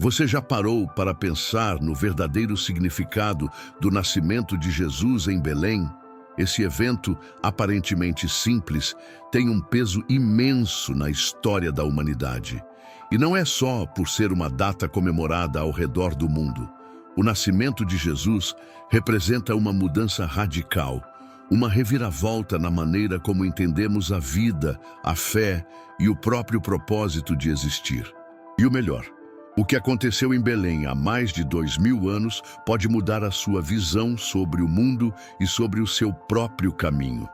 Você já parou para pensar no verdadeiro significado do nascimento de Jesus em Belém? Esse evento, aparentemente simples, tem um peso imenso na história da humanidade. E não é só por ser uma data comemorada ao redor do mundo. O nascimento de Jesus representa uma mudança radical, uma reviravolta na maneira como entendemos a vida, a fé e o próprio propósito de existir. E o melhor, o que aconteceu em Belém há mais de 2000 anos pode mudar a sua visão sobre o mundo e sobre o seu próprio caminho.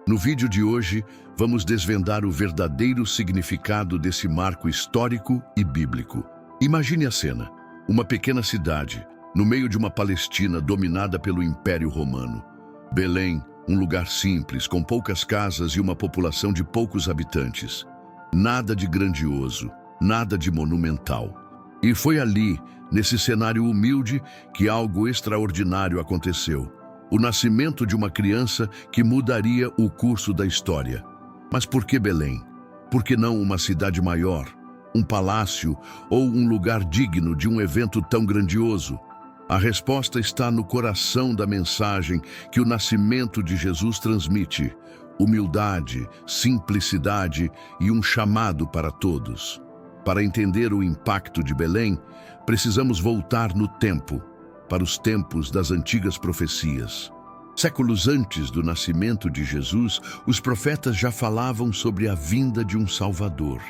No vídeo de hoje, vamos desvendar o verdadeiro significado desse marco histórico e bíblico. Imagine a cena: uma pequena cidade, no meio de uma Palestina dominada pelo Império Romano. Belém, um lugar simples, com poucas casas e uma população de poucos habitantes. Nada de grandioso, nada de monumental. E foi ali, nesse cenário humilde, que algo extraordinário aconteceu. O nascimento de uma criança que mudaria o curso da história. Mas por que Belém? Por que não uma cidade maior, um palácio ou um lugar digno de um evento tão grandioso? A resposta está no coração da mensagem que o nascimento de Jesus transmite: humildade, simplicidade e um chamado para todos. Para entender o impacto de Belém, precisamos voltar no tempo, para os tempos das antigas profecias. Séculos antes do nascimento de Jesus, os profetas já falavam sobre a vinda de um Salvador.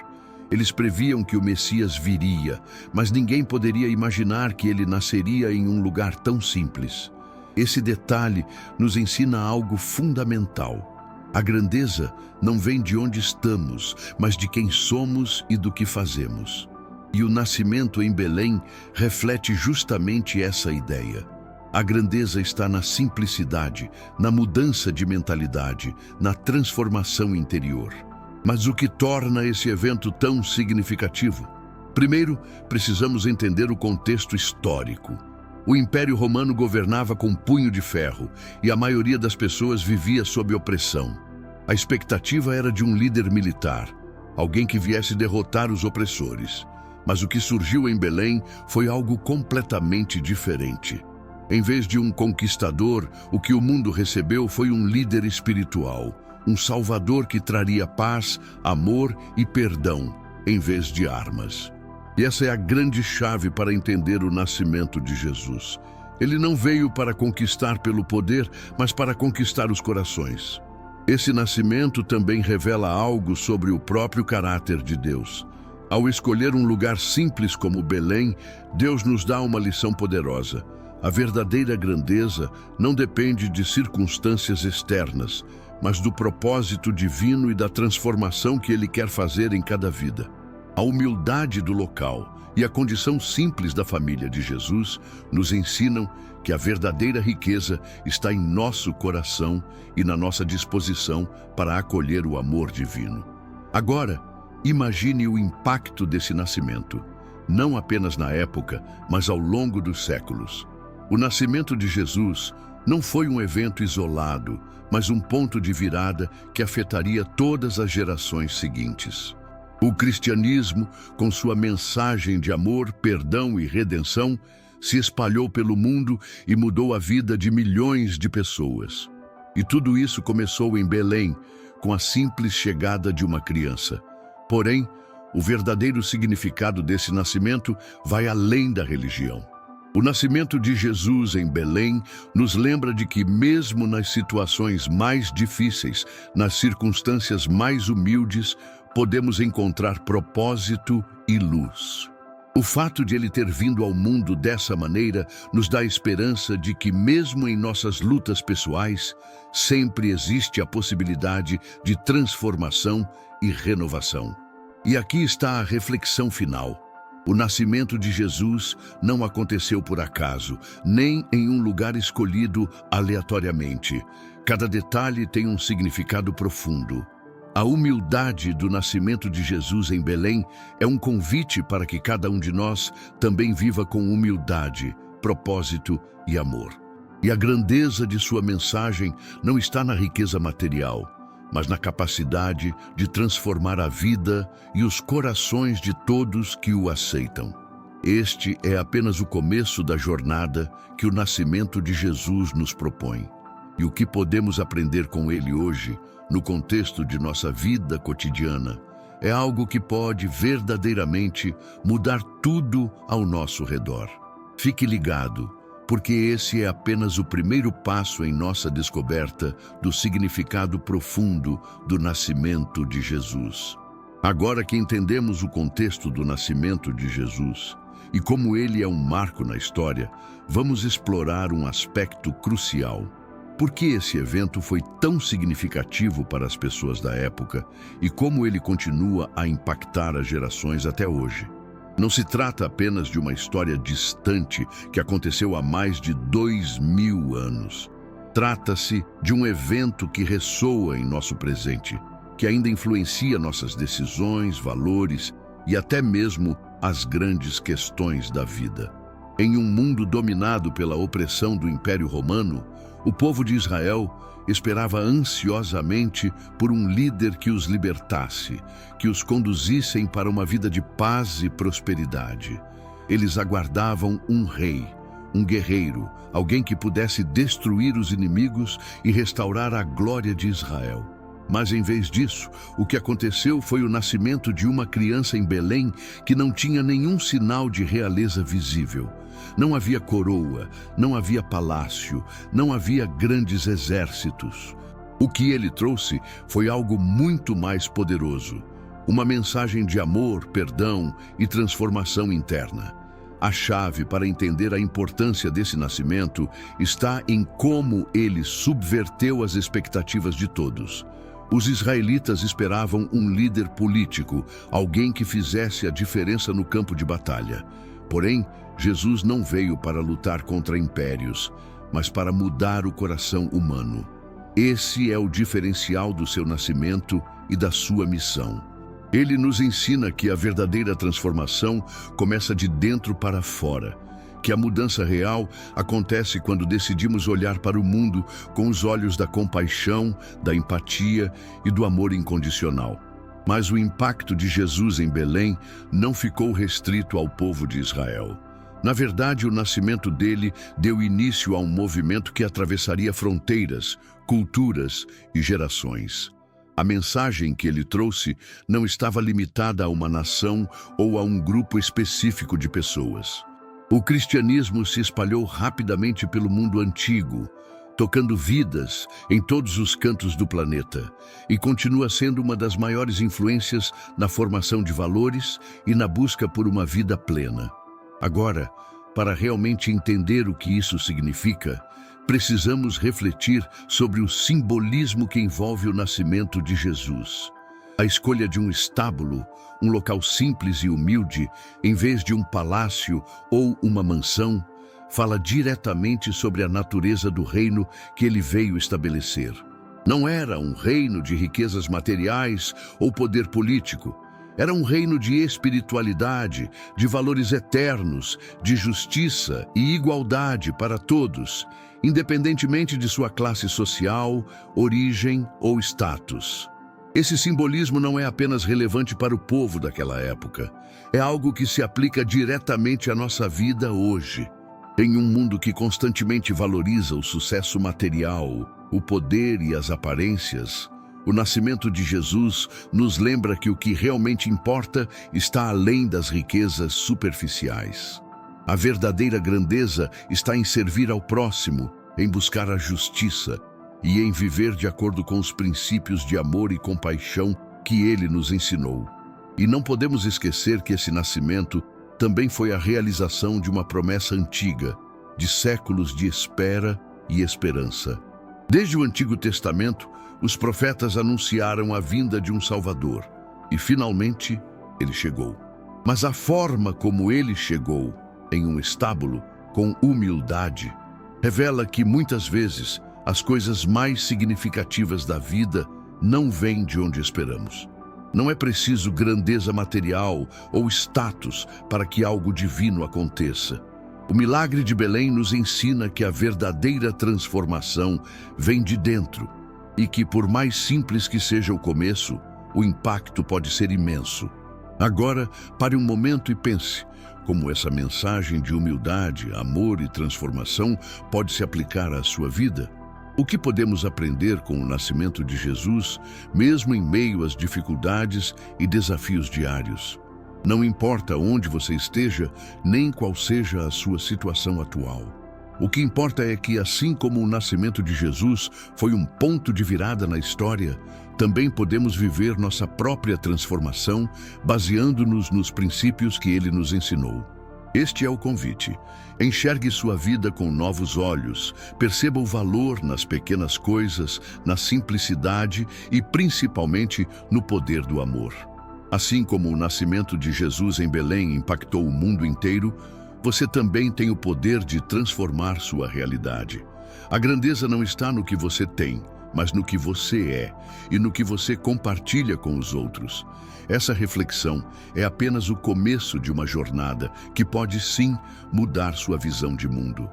Eles previam que o Messias viria, mas ninguém poderia imaginar que ele nasceria em um lugar tão simples. Esse detalhe nos ensina algo fundamental. A grandeza não vem de onde estamos, mas de quem somos e do que fazemos. E o nascimento em Belém reflete justamente essa ideia. A grandeza está na simplicidade, na mudança de mentalidade, na transformação interior. Mas o que torna esse evento tão significativo? Primeiro, precisamos entender o contexto histórico. O Império Romano governava com punho de ferro e a maioria das pessoas vivia sob opressão. A expectativa era de um líder militar, alguém que viesse derrotar os opressores. Mas o que surgiu em Belém foi algo completamente diferente. Em vez de um conquistador, o que o mundo recebeu foi um líder espiritual, um Salvador que traria paz, amor e perdão, em vez de armas. E essa é a grande chave para entender o nascimento de Jesus. Ele não veio para conquistar pelo poder, mas para conquistar os corações. Esse nascimento também revela algo sobre o próprio caráter de Deus. Ao escolher um lugar simples como Belém, Deus nos dá uma lição poderosa. A verdadeira grandeza não depende de circunstâncias externas, mas do propósito divino e da transformação que Ele quer fazer em cada vida. A humildade do local e a condição simples da família de Jesus nos ensinam que a verdadeira riqueza está em nosso coração e na nossa disposição para acolher o amor divino. Agora, imagine o impacto desse nascimento, não apenas na época, mas ao longo dos séculos. O nascimento de Jesus não foi um evento isolado, mas um ponto de virada que afetaria todas as gerações seguintes. O cristianismo, com sua mensagem de amor, perdão e redenção, se espalhou pelo mundo e mudou a vida de milhões de pessoas. E tudo isso começou em Belém, com a simples chegada de uma criança. Porém, o verdadeiro significado desse nascimento vai além da religião. O nascimento de Jesus em Belém nos lembra de que, mesmo nas situações mais difíceis, nas circunstâncias mais humildes, podemos encontrar propósito e luz. O fato de ele ter vindo ao mundo dessa maneira nos dá esperança de que, mesmo em nossas lutas pessoais, sempre existe a possibilidade de transformação e renovação. E aqui está a reflexão final. O nascimento de Jesus não aconteceu por acaso, nem em um lugar escolhido aleatoriamente. Cada detalhe tem um significado profundo. A humildade do nascimento de Jesus em Belém é um convite para que cada um de nós também viva com humildade, propósito e amor. E a grandeza de sua mensagem não está na riqueza material, mas na capacidade de transformar a vida e os corações de todos que o aceitam. Este é apenas o começo da jornada que o nascimento de Jesus nos propõe. E o que podemos aprender com ele hoje, no contexto de nossa vida cotidiana, é algo que pode verdadeiramente mudar tudo ao nosso redor. Fique ligado, porque esse é apenas o primeiro passo em nossa descoberta do significado profundo do nascimento de Jesus. Agora que entendemos o contexto do nascimento de Jesus e como ele é um marco na história, vamos explorar um aspecto crucial. Por que esse evento foi tão significativo para as pessoas da época e como ele continua a impactar as gerações até hoje? Não se trata apenas de uma história distante que aconteceu há mais de 2000 anos. Trata-se de um evento que ressoa em nosso presente, que ainda influencia nossas decisões, valores e até mesmo as grandes questões da vida. Em um mundo dominado pela opressão do Império Romano, o povo de Israel esperava ansiosamente por um líder que os libertasse, que os conduzissem para uma vida de paz e prosperidade. Eles aguardavam um rei, um guerreiro, alguém que pudesse destruir os inimigos e restaurar a glória de Israel. Mas em vez disso, o que aconteceu foi o nascimento de uma criança em Belém que não tinha nenhum sinal de realeza visível. Não havia coroa, não havia palácio, não havia grandes exércitos. O que ele trouxe foi algo muito mais poderoso, uma mensagem de amor, perdão e transformação interna. A chave para entender a importância desse nascimento está em como ele subverteu as expectativas de todos. Os israelitas esperavam um líder político, alguém que fizesse a diferença no campo de batalha. Porém, Jesus não veio para lutar contra impérios, mas para mudar o coração humano. Esse é o diferencial do seu nascimento e da sua missão. Ele nos ensina que a verdadeira transformação começa de dentro para fora, que a mudança real acontece quando decidimos olhar para o mundo com os olhos da compaixão, da empatia e do amor incondicional. Mas o impacto de Jesus em Belém não ficou restrito ao povo de Israel. Na verdade, o nascimento dele deu início a um movimento que atravessaria fronteiras, culturas e gerações. A mensagem que ele trouxe não estava limitada a uma nação ou a um grupo específico de pessoas. O cristianismo se espalhou rapidamente pelo mundo antigo, tocando vidas em todos os cantos do planeta, e continua sendo uma das maiores influências na formação de valores e na busca por uma vida plena. Agora, para realmente entender o que isso significa, precisamos refletir sobre o simbolismo que envolve o nascimento de Jesus. A escolha de um estábulo, um local simples e humilde, em vez de um palácio ou uma mansão, fala diretamente sobre a natureza do reino que ele veio estabelecer. Não era um reino de riquezas materiais ou poder político. Era um reino de espiritualidade, de valores eternos, de justiça e igualdade para todos, independentemente de sua classe social, origem ou status. Esse simbolismo não é apenas relevante para o povo daquela época, é algo que se aplica diretamente à nossa vida hoje. Em um mundo que constantemente valoriza o sucesso material, o poder e as aparências, o nascimento de Jesus nos lembra que o que realmente importa está além das riquezas superficiais. A verdadeira grandeza está em servir ao próximo, em buscar a justiça e em viver de acordo com os princípios de amor e compaixão que ele nos ensinou. E não podemos esquecer que esse nascimento também foi a realização de uma promessa antiga, de séculos de espera e esperança. Desde o Antigo Testamento, os profetas anunciaram a vinda de um Salvador, e finalmente ele chegou. Mas a forma como ele chegou, em um estábulo, com humildade, revela que muitas vezes as coisas mais significativas da vida não vêm de onde esperamos. Não é preciso grandeza material ou status para que algo divino aconteça. O milagre de Belém nos ensina que a verdadeira transformação vem de dentro e que, por mais simples que seja o começo, o impacto pode ser imenso. Agora, pare um momento e pense, como essa mensagem de humildade, amor e transformação pode se aplicar à sua vida? O que podemos aprender com o nascimento de Jesus, mesmo em meio às dificuldades e desafios diários? Não importa onde você esteja, nem qual seja a sua situação atual. O que importa é que, assim como o nascimento de Jesus foi um ponto de virada na história, também podemos viver nossa própria transformação, baseando-nos nos princípios que ele nos ensinou. Este é o convite. Enxergue sua vida com novos olhos, perceba o valor nas pequenas coisas, na simplicidade e, principalmente, no poder do amor. Assim como o nascimento de Jesus em Belém impactou o mundo inteiro, você também tem o poder de transformar sua realidade. A grandeza não está no que você tem, mas no que você é e no que você compartilha com os outros. Essa reflexão é apenas o começo de uma jornada que pode sim mudar sua visão de mundo.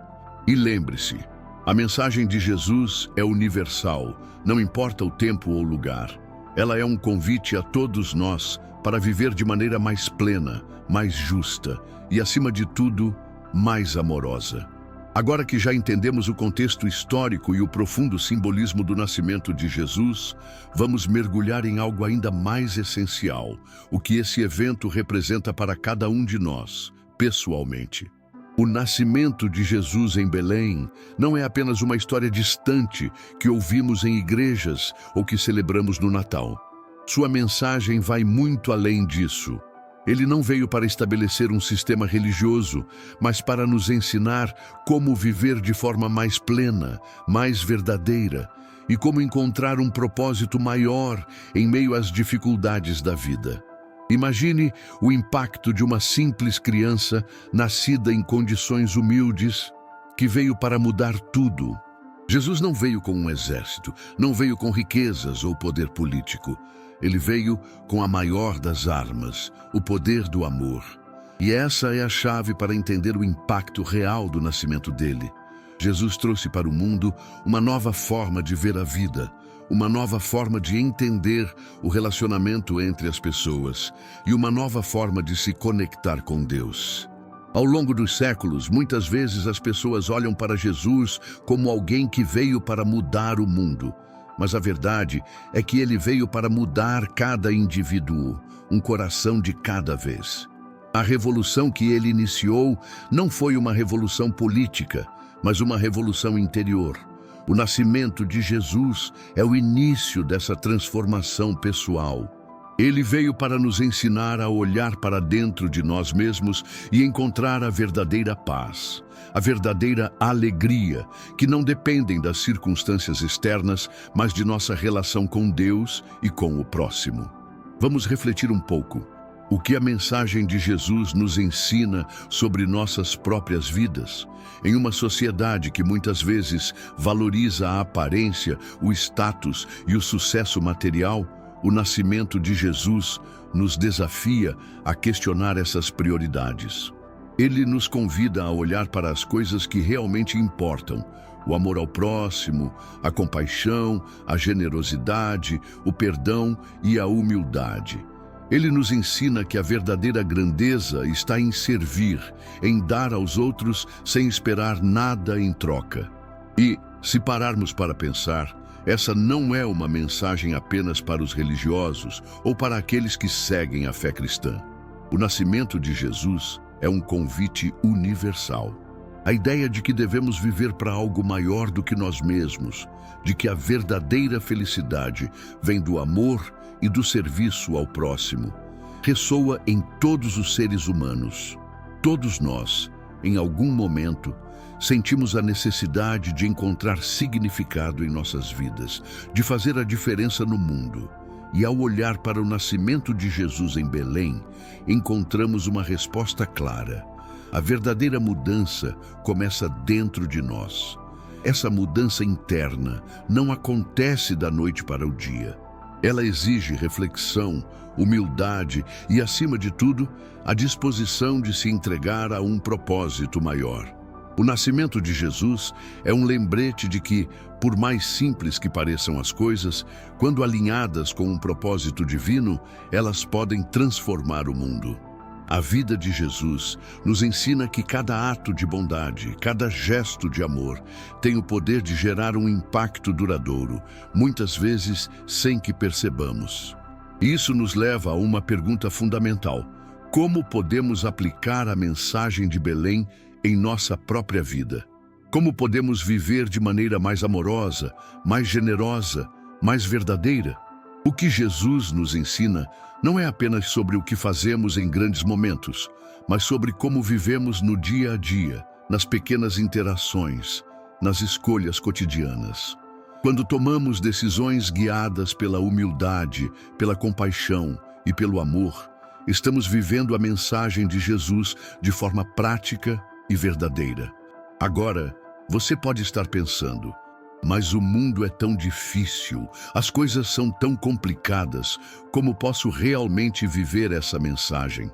E lembre-se, a mensagem de Jesus é universal, não importa o tempo ou lugar. Ela é um convite a todos nós para viver de maneira mais plena, mais justa e, acima de tudo, mais amorosa. Agora que já entendemos o contexto histórico e o profundo simbolismo do nascimento de Jesus, vamos mergulhar em algo ainda mais essencial, o que esse evento representa para cada um de nós, pessoalmente. O nascimento de Jesus em Belém não é apenas uma história distante que ouvimos em igrejas ou que celebramos no Natal. Sua mensagem vai muito além disso. Ele não veio para estabelecer um sistema religioso, mas para nos ensinar como viver de forma mais plena, mais verdadeira e como encontrar um propósito maior em meio às dificuldades da vida. Imagine o impacto de uma simples criança nascida em condições humildes que veio para mudar tudo. Jesus não veio com um exército, não veio com riquezas ou poder político. Ele veio com a maior das armas, o poder do amor. E essa é a chave para entender o impacto real do nascimento dele. Jesus trouxe para o mundo uma nova forma de ver a vida, uma nova forma de entender o relacionamento entre as pessoas e uma nova forma de se conectar com Deus. Ao longo dos séculos, muitas vezes as pessoas olham para Jesus como alguém que veio para mudar o mundo. Mas a verdade é que ele veio para mudar cada indivíduo, um coração de cada vez. A revolução que ele iniciou não foi uma revolução política, mas uma revolução interior. O nascimento de Jesus é o início dessa transformação pessoal. Ele veio para nos ensinar a olhar para dentro de nós mesmos e encontrar a verdadeira paz, a verdadeira alegria, que não dependem das circunstâncias externas, mas de nossa relação com Deus e com o próximo. Vamos refletir um pouco. O que a mensagem de Jesus nos ensina sobre nossas próprias vidas? Em uma sociedade que muitas vezes valoriza a aparência, o status e o sucesso material, o nascimento de Jesus nos desafia a questionar essas prioridades. Ele nos convida a olhar para as coisas que realmente importam: o amor ao próximo, a compaixão, a generosidade, o perdão e a humildade. Ele nos ensina que a verdadeira grandeza está em servir, em dar aos outros sem esperar nada em troca. E, se pararmos para pensar, essa não é uma mensagem apenas para os religiosos ou para aqueles que seguem a fé cristã. O nascimento de Jesus é um convite universal. A ideia de que devemos viver para algo maior do que nós mesmos, de que a verdadeira felicidade vem do amor e do serviço ao próximo, ressoa em todos os seres humanos. Todos nós, em algum momento, sentimos a necessidade de encontrar significado em nossas vidas, de fazer a diferença no mundo. E ao olhar para o nascimento de Jesus em Belém, encontramos uma resposta clara. A verdadeira mudança começa dentro de nós. Essa mudança interna não acontece da noite para o dia. Ela exige reflexão, humildade e, acima de tudo, a disposição de se entregar a um propósito maior. O nascimento de Jesus é um lembrete de que, por mais simples que pareçam as coisas, quando alinhadas com um propósito divino, elas podem transformar o mundo. A vida de Jesus nos ensina que cada ato de bondade, cada gesto de amor, tem o poder de gerar um impacto duradouro, muitas vezes sem que percebamos. Isso nos leva a uma pergunta fundamental: como podemos aplicar a mensagem de Belém em nossa própria vida? Como podemos viver de maneira mais amorosa, mais generosa, mais verdadeira? O que Jesus nos ensina não é apenas sobre o que fazemos em grandes momentos, mas sobre como vivemos no dia a dia, nas pequenas interações, nas escolhas cotidianas. Quando tomamos decisões guiadas pela humildade, pela compaixão e pelo amor, estamos vivendo a mensagem de Jesus de forma prática e verdadeira. Agora, você pode estar pensando: mas o mundo é tão difícil, as coisas são tão complicadas, como posso realmente viver essa mensagem?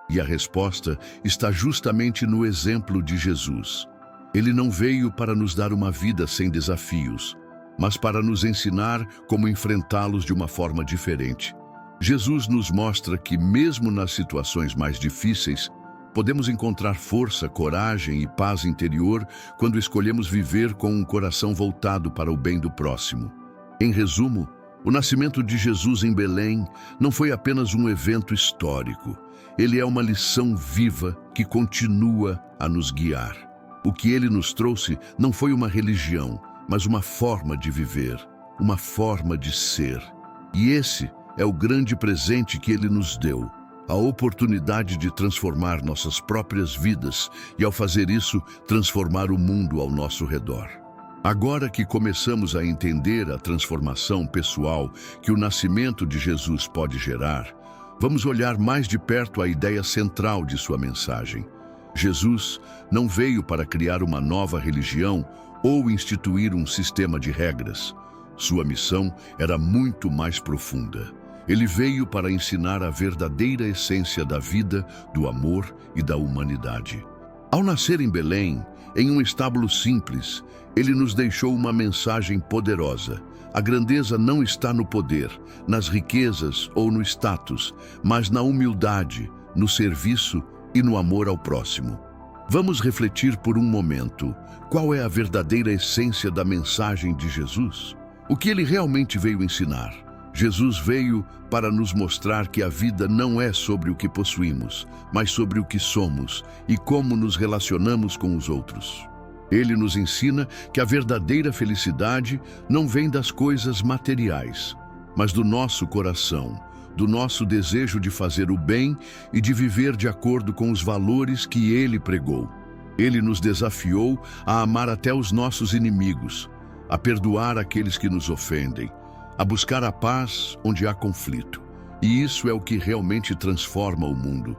E a resposta está justamente no exemplo de Jesus. Ele não veio para nos dar uma vida sem desafios, mas para nos ensinar como enfrentá-los de uma forma diferente. Jesus nos mostra que, mesmo nas situações mais difíceis, podemos encontrar força, coragem e paz interior quando escolhemos viver com um coração voltado para o bem do próximo. Em resumo, o nascimento de Jesus em Belém não foi apenas um evento histórico. Ele é uma lição viva que continua a nos guiar. O que ele nos trouxe não foi uma religião, mas uma forma de viver, uma forma de ser. E esse é o grande presente que ele nos deu: a oportunidade de transformar nossas próprias vidas e, ao fazer isso, transformar o mundo ao nosso redor. Agora que começamos a entender a transformação pessoal que o nascimento de Jesus pode gerar, vamos olhar mais de perto a ideia central de sua mensagem. Jesus não veio para criar uma nova religião ou instituir um sistema de regras. Sua missão era muito mais profunda. Ele veio para ensinar a verdadeira essência da vida, do amor e da humanidade. Ao nascer em Belém, em um estábulo simples, ele nos deixou uma mensagem poderosa. A grandeza não está no poder, nas riquezas ou no status, mas na humildade, no serviço e no amor ao próximo. Vamos refletir por um momento: qual é a verdadeira essência da mensagem de Jesus? O que ele realmente veio ensinar? Jesus veio para nos mostrar que a vida não é sobre o que possuímos, mas sobre o que somos e como nos relacionamos com os outros. Ele nos ensina que a verdadeira felicidade não vem das coisas materiais, mas do nosso coração, do nosso desejo de fazer o bem e de viver de acordo com os valores que ele pregou. Ele nos desafiou a amar até os nossos inimigos, a perdoar aqueles que nos ofendem, a buscar a paz onde há conflito. E isso é o que realmente transforma o mundo.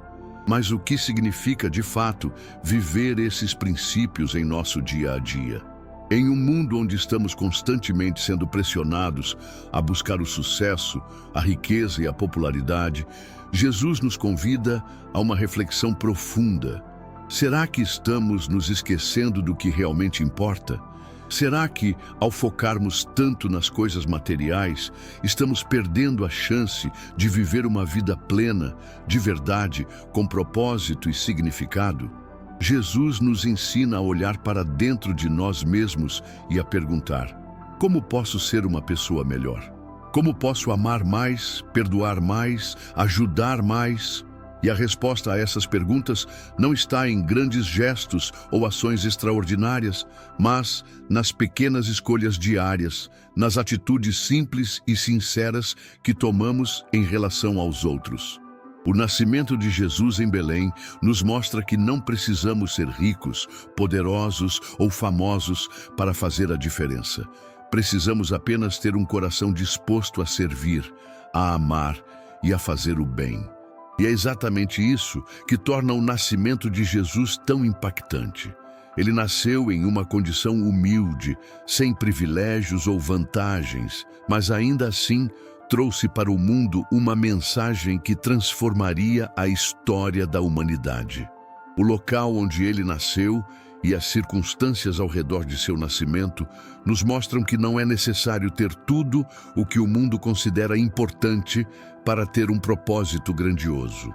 Mas o que significa, de fato, viver esses princípios em nosso dia a dia? Em um mundo onde estamos constantemente sendo pressionados a buscar o sucesso, a riqueza e a popularidade, Jesus nos convida a uma reflexão profunda. Será que estamos nos esquecendo do que realmente importa? Será que, ao focarmos tanto nas coisas materiais, estamos perdendo a chance de viver uma vida plena, de verdade, com propósito e significado? Jesus nos ensina a olhar para dentro de nós mesmos e a perguntar: como posso ser uma pessoa melhor? Como posso amar mais, perdoar mais, ajudar mais? E a resposta a essas perguntas não está em grandes gestos ou ações extraordinárias, mas nas pequenas escolhas diárias, nas atitudes simples e sinceras que tomamos em relação aos outros. O nascimento de Jesus em Belém nos mostra que não precisamos ser ricos, poderosos ou famosos para fazer a diferença. Precisamos apenas ter um coração disposto a servir, a amar e a fazer o bem. E é exatamente isso que torna o nascimento de Jesus tão impactante. Ele nasceu em uma condição humilde, sem privilégios ou vantagens, mas ainda assim trouxe para o mundo uma mensagem que transformaria a história da humanidade. O local onde ele nasceu e as circunstâncias ao redor de seu nascimento nos mostram que não é necessário ter tudo o que o mundo considera importante para ter um propósito grandioso.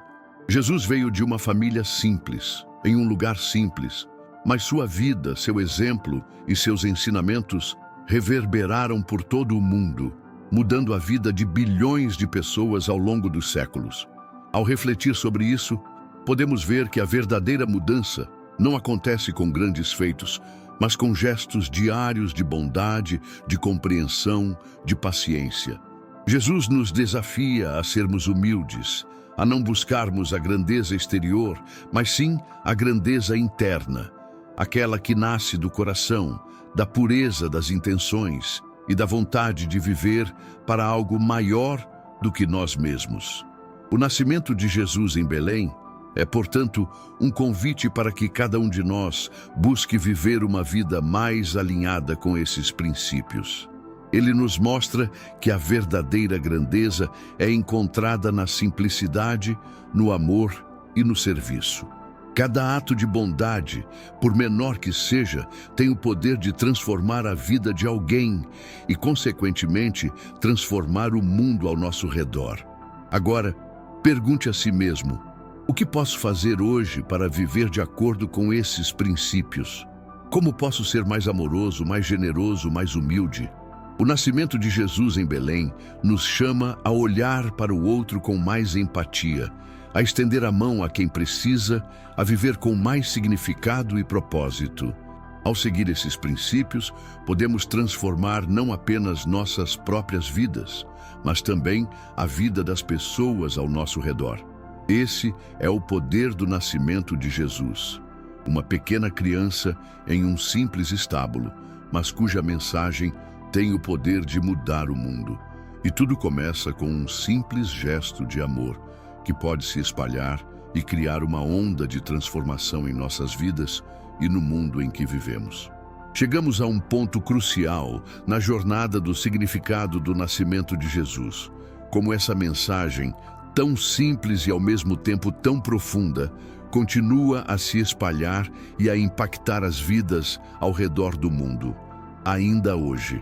Jesus veio de uma família simples, em um lugar simples, mas sua vida, seu exemplo e seus ensinamentos reverberaram por todo o mundo, mudando a vida de bilhões de pessoas ao longo dos séculos. Ao refletir sobre isso, podemos ver que a verdadeira mudança não acontece com grandes feitos, mas com gestos diários de bondade, de compreensão, de paciência. Jesus nos desafia a sermos humildes, a não buscarmos a grandeza exterior, mas sim a grandeza interna, aquela que nasce do coração, da pureza das intenções e da vontade de viver para algo maior do que nós mesmos. O nascimento de Jesus em Belém é, portanto, um convite para que cada um de nós busque viver uma vida mais alinhada com esses princípios. Ele nos mostra que a verdadeira grandeza é encontrada na simplicidade, no amor e no serviço. Cada ato de bondade, por menor que seja, tem o poder de transformar a vida de alguém e, consequentemente, transformar o mundo ao nosso redor. Agora, pergunte a si mesmo: o que posso fazer hoje para viver de acordo com esses princípios? Como posso ser mais amoroso, mais generoso, mais humilde? O nascimento de Jesus em Belém nos chama a olhar para o outro com mais empatia, a estender a mão a quem precisa, a viver com mais significado e propósito. Ao seguir esses princípios, podemos transformar não apenas nossas próprias vidas, mas também a vida das pessoas ao nosso redor. Esse é o poder do nascimento de Jesus. Uma pequena criança em um simples estábulo, mas cuja mensagem tem o poder de mudar o mundo. E tudo começa com um simples gesto de amor, que pode se espalhar e criar uma onda de transformação em nossas vidas e no mundo em que vivemos. Chegamos a um ponto crucial na jornada do significado do nascimento de Jesus. Como essa mensagem, tão simples e ao mesmo tempo tão profunda, continua a se espalhar e a impactar as vidas ao redor do mundo, ainda hoje.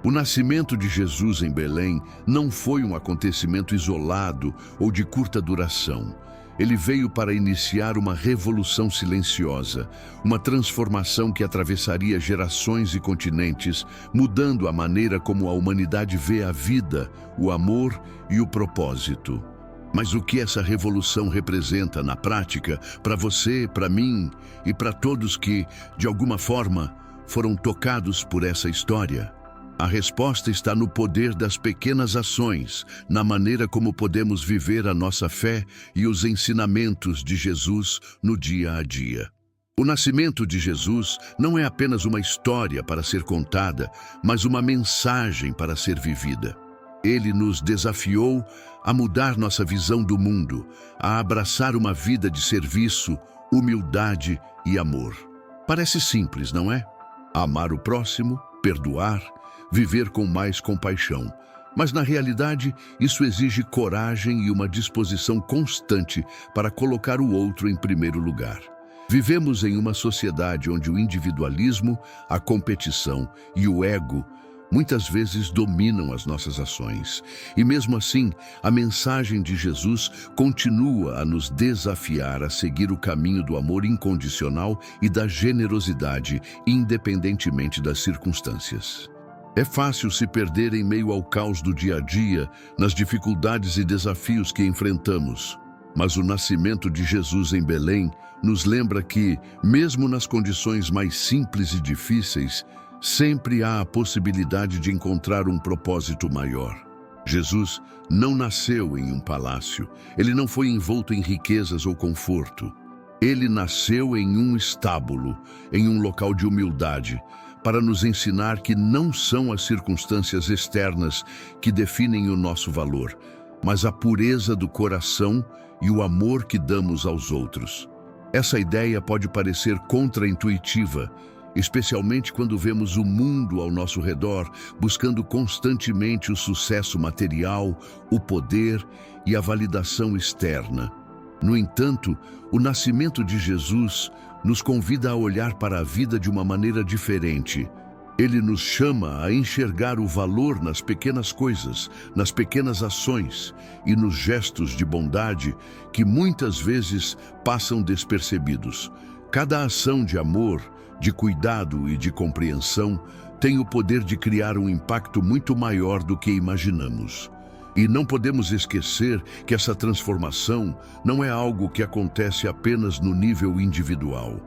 O nascimento de Jesus em Belém não foi um acontecimento isolado ou de curta duração. Ele veio para iniciar uma revolução silenciosa, uma transformação que atravessaria gerações e continentes, mudando a maneira como a humanidade vê a vida, o amor e o propósito. Mas o que essa revolução representa na prática para você, para mim e para todos que, de alguma forma, foram tocados por essa história? A resposta está no poder das pequenas ações, na maneira como podemos viver a nossa fé e os ensinamentos de Jesus no dia a dia. O nascimento de Jesus não é apenas uma história para ser contada, mas uma mensagem para ser vivida. Ele nos desafiou a mudar nossa visão do mundo, a abraçar uma vida de serviço, humildade e amor. Parece simples, não é? Amar o próximo, perdoar, viver com mais compaixão. Mas, na realidade, isso exige coragem e uma disposição constante para colocar o outro em primeiro lugar. Vivemos em uma sociedade onde o individualismo, a competição e o ego muitas vezes dominam as nossas ações. E mesmo assim, a mensagem de Jesus continua a nos desafiar a seguir o caminho do amor incondicional e da generosidade, independentemente das circunstâncias. É fácil se perder em meio ao caos do dia a dia, nas dificuldades e desafios que enfrentamos. Mas o nascimento de Jesus em Belém nos lembra que, mesmo nas condições mais simples e difíceis, sempre há a possibilidade de encontrar um propósito maior. Jesus não nasceu em um palácio, ele não foi envolto em riquezas ou conforto. Ele nasceu em um estábulo, em um local de humildade, para nos ensinar que não são as circunstâncias externas que definem o nosso valor, mas a pureza do coração e o amor que damos aos outros. Essa ideia pode parecer contraintuitiva, especialmente quando vemos o mundo ao nosso redor buscando constantemente o sucesso material, o poder e a validação externa. No entanto, o nascimento de Jesus nos convida a olhar para a vida de uma maneira diferente. Ele nos chama a enxergar o valor nas pequenas coisas, nas pequenas ações e nos gestos de bondade que muitas vezes passam despercebidos. Cada ação de amor, de cuidado e de compreensão tem o poder de criar um impacto muito maior do que imaginamos. E não podemos esquecer que essa transformação não é algo que acontece apenas no nível individual.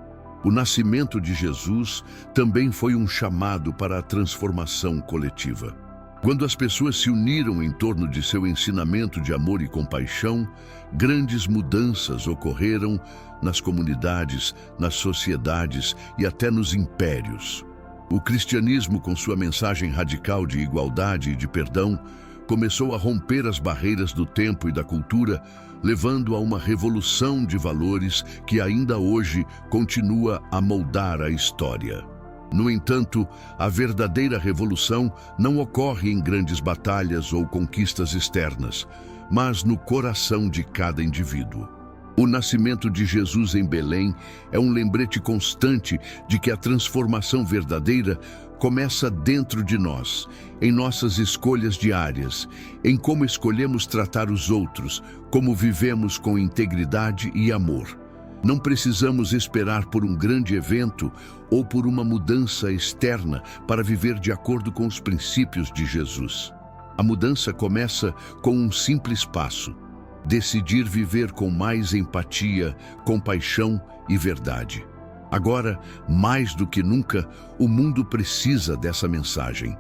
O nascimento de Jesus também foi um chamado para a transformação coletiva. Quando as pessoas se uniram em torno de seu ensinamento de amor e compaixão, grandes mudanças ocorreram nas comunidades, nas sociedades e até nos impérios. O cristianismo, com sua mensagem radical de igualdade e de perdão, começou a romper as barreiras do tempo e da cultura, levando a uma revolução de valores que ainda hoje continua a moldar a história. No entanto, a verdadeira revolução não ocorre em grandes batalhas ou conquistas externas, mas no coração de cada indivíduo. O nascimento de Jesus em Belém é um lembrete constante de que a transformação verdadeira começa dentro de nós, em nossas escolhas diárias, em como escolhemos tratar os outros, como vivemos com integridade e amor. Não precisamos esperar por um grande evento ou por uma mudança externa para viver de acordo com os princípios de Jesus. A mudança começa com um simples passo: decidir viver com mais empatia, compaixão e verdade. Agora, mais do que nunca, o mundo precisa dessa mensagem.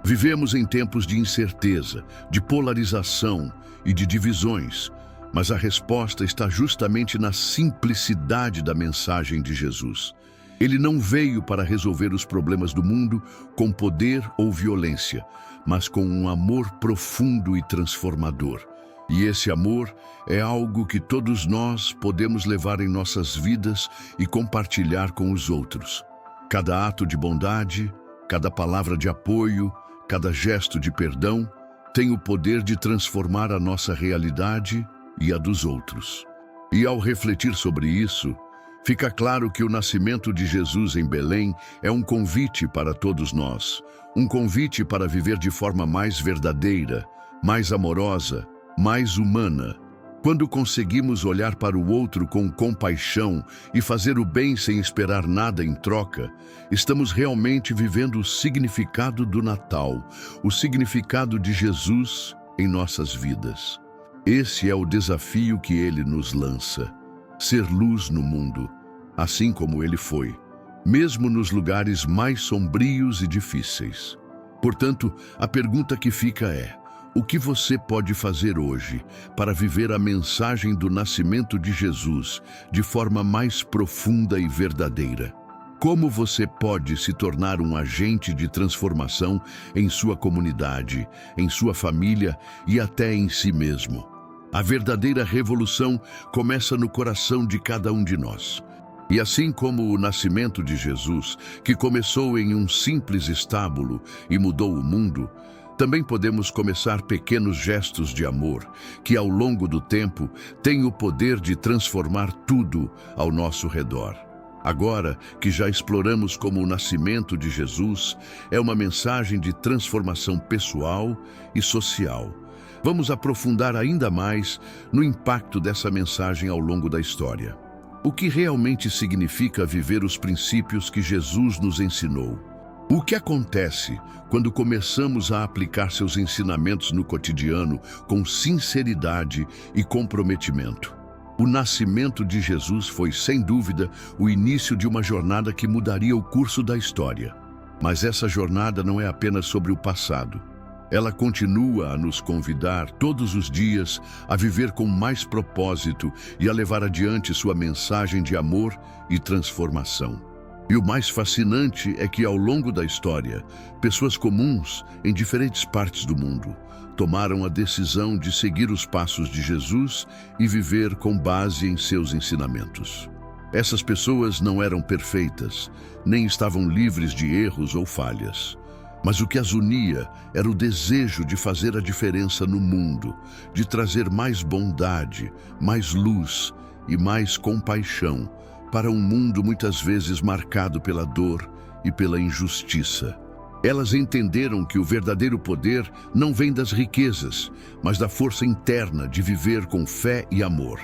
Vivemos em tempos de incerteza, de polarização e de divisões, mas a resposta está justamente na simplicidade da mensagem de Jesus. Ele não veio para resolver os problemas do mundo com poder ou violência, mas com um amor profundo e transformador. E esse amor é algo que todos nós podemos levar em nossas vidas e compartilhar com os outros. Cada ato de bondade, cada palavra de apoio, cada gesto de perdão tem o poder de transformar a nossa realidade e a dos outros. E ao refletir sobre isso, fica claro que o nascimento de Jesus em Belém é um convite para todos nós, um convite para viver de forma mais verdadeira, mais amorosa, mais humana. Quando conseguimos olhar para o outro com compaixão e fazer o bem sem esperar nada em troca, estamos realmente vivendo o significado do Natal, o significado de Jesus em nossas vidas. Esse é o desafio que ele nos lança: ser luz no mundo, assim como ele foi, mesmo nos lugares mais sombrios e difíceis. Portanto, a pergunta que fica é: o que você pode fazer hoje para viver a mensagem do nascimento de Jesus de forma mais profunda e verdadeira? Como você pode se tornar um agente de transformação em sua comunidade, em sua família e até em si mesmo? A verdadeira revolução começa no coração de cada um de nós. E assim como o nascimento de Jesus, que começou em um simples estábulo e mudou o mundo, também podemos começar pequenos gestos de amor, que ao longo do tempo têm o poder de transformar tudo ao nosso redor. Agora que já exploramos como o nascimento de Jesus é uma mensagem de transformação pessoal e social, vamos aprofundar ainda mais no impacto dessa mensagem ao longo da história. O que realmente significa viver os princípios que Jesus nos ensinou? O que acontece quando começamos a aplicar seus ensinamentos no cotidiano com sinceridade e comprometimento? O nascimento de Jesus foi, sem dúvida, o início de uma jornada que mudaria o curso da história. Mas essa jornada não é apenas sobre o passado. Ela continua a nos convidar todos os dias a viver com mais propósito e a levar adiante sua mensagem de amor e transformação. E o mais fascinante é que, ao longo da história, pessoas comuns em diferentes partes do mundo tomaram a decisão de seguir os passos de Jesus e viver com base em seus ensinamentos. Essas pessoas não eram perfeitas, nem estavam livres de erros ou falhas. Mas o que as unia era o desejo de fazer a diferença no mundo, de trazer mais bondade, mais luz e mais compaixão para um mundo muitas vezes marcado pela dor e pela injustiça. Elas entenderam que o verdadeiro poder não vem das riquezas, mas da força interna de viver com fé e amor.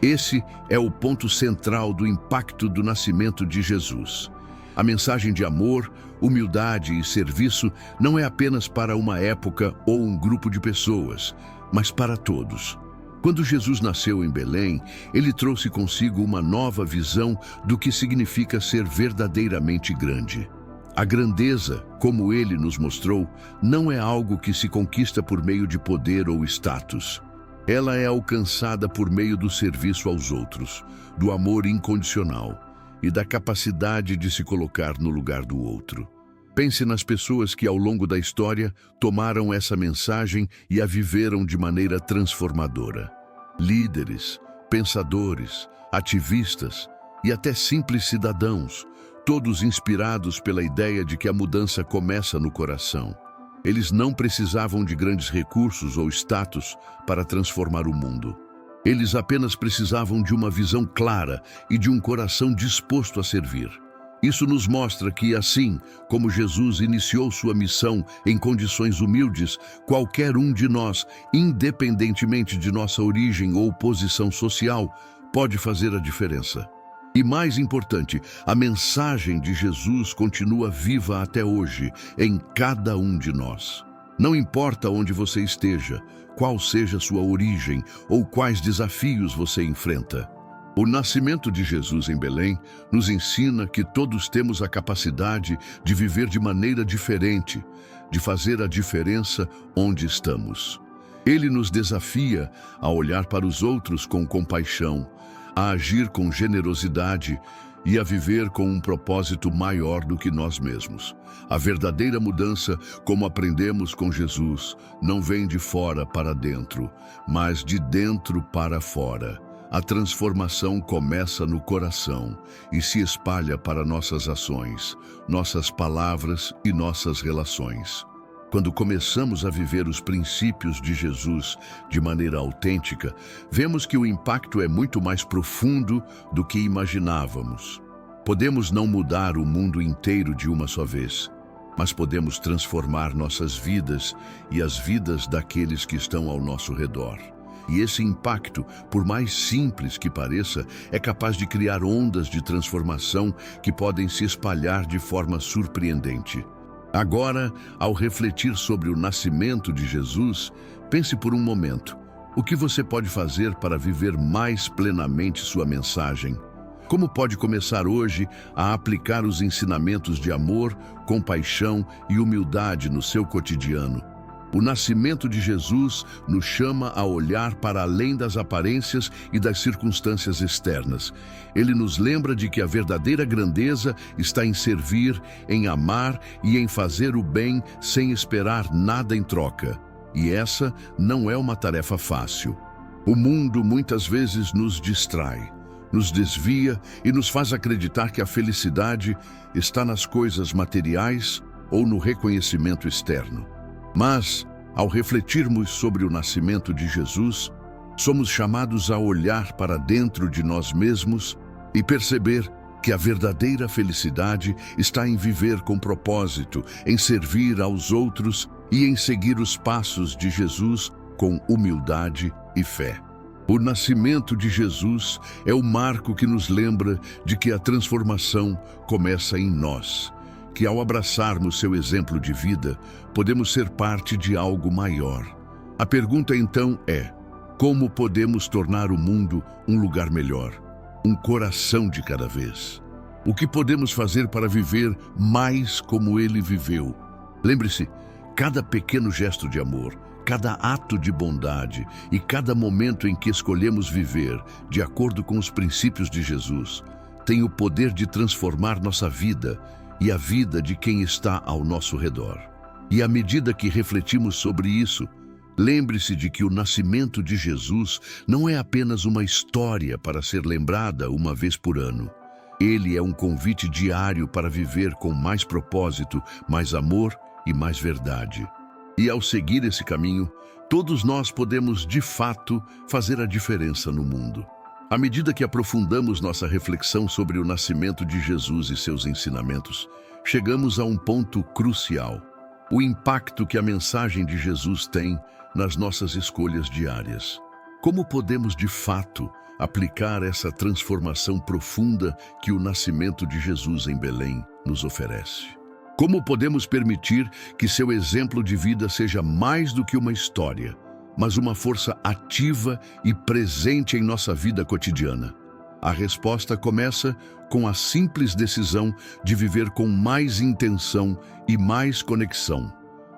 Esse é o ponto central do impacto do nascimento de Jesus. A mensagem de amor, humildade e serviço não é apenas para uma época ou um grupo de pessoas, mas para todos. Quando Jesus nasceu em Belém, ele trouxe consigo uma nova visão do que significa ser verdadeiramente grande. A grandeza, como ele nos mostrou, não é algo que se conquista por meio de poder ou status. Ela é alcançada por meio do serviço aos outros, do amor incondicional e da capacidade de se colocar no lugar do outro. Pense nas pessoas que ao longo da história tomaram essa mensagem e a viveram de maneira transformadora. Líderes, pensadores, ativistas e até simples cidadãos, todos inspirados pela ideia de que a mudança começa no coração. Eles não precisavam de grandes recursos ou status para transformar o mundo. Eles apenas precisavam de uma visão clara e de um coração disposto a servir. Isso nos mostra que, assim como Jesus iniciou sua missão em condições humildes, qualquer um de nós, independentemente de nossa origem ou posição social, pode fazer a diferença. E mais importante, a mensagem de Jesus continua viva até hoje, em cada um de nós. Não importa onde você esteja, qual seja sua origem ou quais desafios você enfrenta. O nascimento de Jesus em Belém nos ensina que todos temos a capacidade de viver de maneira diferente, de fazer a diferença onde estamos. Ele nos desafia a olhar para os outros com compaixão, a agir com generosidade e a viver com um propósito maior do que nós mesmos. A verdadeira mudança, como aprendemos com Jesus, não vem de fora para dentro, mas de dentro para fora. A transformação começa no coração e se espalha para nossas ações, nossas palavras e nossas relações. Quando começamos a viver os princípios de Jesus de maneira autêntica, vemos que o impacto é muito mais profundo do que imaginávamos. Podemos não mudar o mundo inteiro de uma só vez, mas podemos transformar nossas vidas e as vidas daqueles que estão ao nosso redor. E esse impacto, por mais simples que pareça, é capaz de criar ondas de transformação que podem se espalhar de forma surpreendente. Agora, ao refletir sobre o nascimento de Jesus, pense por um momento: o que você pode fazer para viver mais plenamente sua mensagem? Como pode começar hoje a aplicar os ensinamentos de amor, compaixão e humildade no seu cotidiano? O nascimento de Jesus nos chama a olhar para além das aparências e das circunstâncias externas. Ele nos lembra de que a verdadeira grandeza está em servir, em amar e em fazer o bem sem esperar nada em troca. E essa não é uma tarefa fácil. O mundo muitas vezes nos distrai, nos desvia e nos faz acreditar que a felicidade está nas coisas materiais ou no reconhecimento externo. Mas, ao refletirmos sobre o nascimento de Jesus, somos chamados a olhar para dentro de nós mesmos e perceber que a verdadeira felicidade está em viver com propósito, em servir aos outros e em seguir os passos de Jesus com humildade e fé. O nascimento de Jesus é o marco que nos lembra de que a transformação começa em nós, que ao abraçarmos seu exemplo de vida, podemos ser parte de algo maior. A pergunta então é: como podemos tornar o mundo um lugar melhor, um coração de cada vez? O que podemos fazer para viver mais como ele viveu? Lembre-se, cada pequeno gesto de amor, cada ato de bondade e cada momento em que escolhemos viver de acordo com os princípios de Jesus, tem o poder de transformar nossa vida e a vida de quem está ao nosso redor. E à medida que refletimos sobre isso, lembre-se de que o nascimento de Jesus não é apenas uma história para ser lembrada uma vez por ano. Ele é um convite diário para viver com mais propósito, mais amor e mais verdade. E ao seguir esse caminho, todos nós podemos, de fato, fazer a diferença no mundo. À medida que aprofundamos nossa reflexão sobre o nascimento de Jesus e seus ensinamentos, chegamos a um ponto crucial: o impacto que a mensagem de Jesus tem nas nossas escolhas diárias. Como podemos, de fato, aplicar essa transformação profunda que o nascimento de Jesus em Belém nos oferece? Como podemos permitir que seu exemplo de vida seja mais do que uma história, mas uma força ativa e presente em nossa vida cotidiana? A resposta começa com a simples decisão de viver com mais intenção e mais conexão.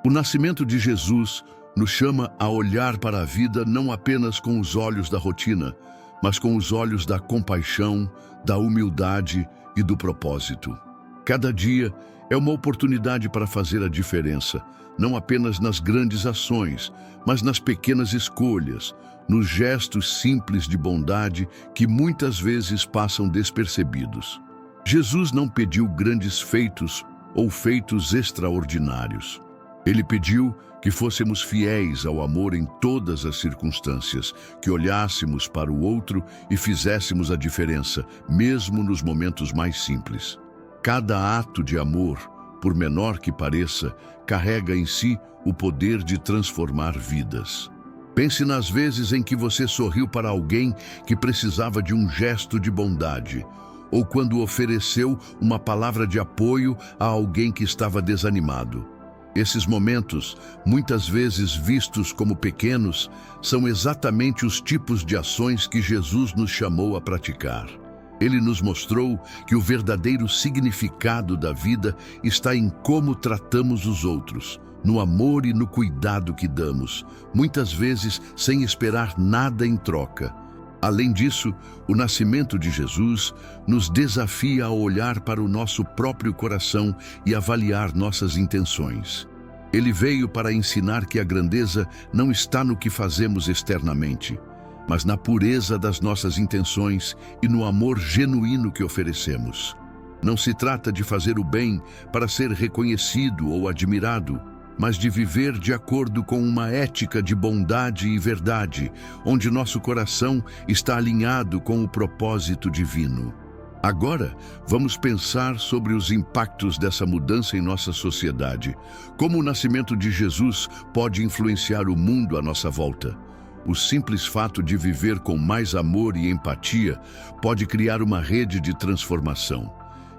O nascimento de Jesus nos chama a olhar para a vida não apenas com os olhos da rotina, mas com os olhos da compaixão, da humildade e do propósito. Cada dia é uma oportunidade para fazer a diferença, não apenas nas grandes ações, mas nas pequenas escolhas, nos gestos simples de bondade que muitas vezes passam despercebidos. Jesus não pediu grandes feitos ou feitos extraordinários. Ele pediu que fôssemos fiéis ao amor em todas as circunstâncias, que olhássemos para o outro e fizéssemos a diferença, mesmo nos momentos mais simples. Cada ato de amor, por menor que pareça, carrega em si o poder de transformar vidas. Pense nas vezes em que você sorriu para alguém que precisava de um gesto de bondade, ou quando ofereceu uma palavra de apoio a alguém que estava desanimado. Esses momentos, muitas vezes vistos como pequenos, são exatamente os tipos de ações que Jesus nos chamou a praticar. Ele nos mostrou que o verdadeiro significado da vida está em como tratamos os outros, no amor e no cuidado que damos, muitas vezes sem esperar nada em troca. Além disso, o nascimento de Jesus nos desafia a olhar para o nosso próprio coração e avaliar nossas intenções. Ele veio para ensinar que a grandeza não está no que fazemos externamente, mas na pureza das nossas intenções e no amor genuíno que oferecemos. Não se trata de fazer o bem para ser reconhecido ou admirado, mas de viver de acordo com uma ética de bondade e verdade, onde nosso coração está alinhado com o propósito divino. Agora, vamos pensar sobre os impactos dessa mudança em nossa sociedade. Como o nascimento de Jesus pode influenciar o mundo à nossa volta? O simples fato de viver com mais amor e empatia pode criar uma rede de transformação.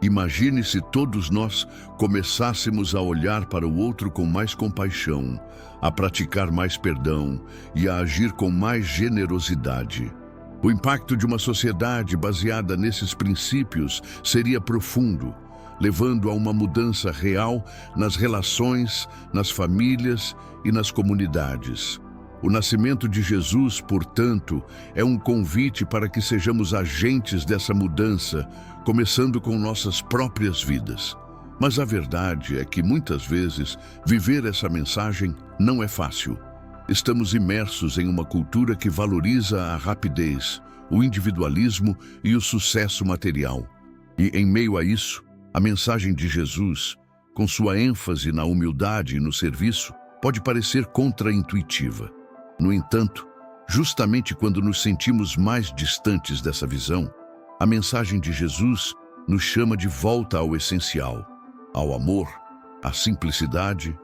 Imagine se todos nós começássemos a olhar para o outro com mais compaixão, a praticar mais perdão e a agir com mais generosidade. O impacto de uma sociedade baseada nesses princípios seria profundo, levando a uma mudança real nas relações, nas famílias e nas comunidades. O nascimento de Jesus, portanto, é um convite para que sejamos agentes dessa mudança, começando com nossas próprias vidas. Mas a verdade é que, muitas vezes, viver essa mensagem não é fácil. Estamos imersos em uma cultura que valoriza a rapidez, o individualismo e o sucesso material. E, em meio a isso, a mensagem de Jesus, com sua ênfase na humildade e no serviço, pode parecer contraintuitiva. No entanto, justamente quando nos sentimos mais distantes dessa visão, a mensagem de Jesus nos chama de volta ao essencial, ao amor, à simplicidade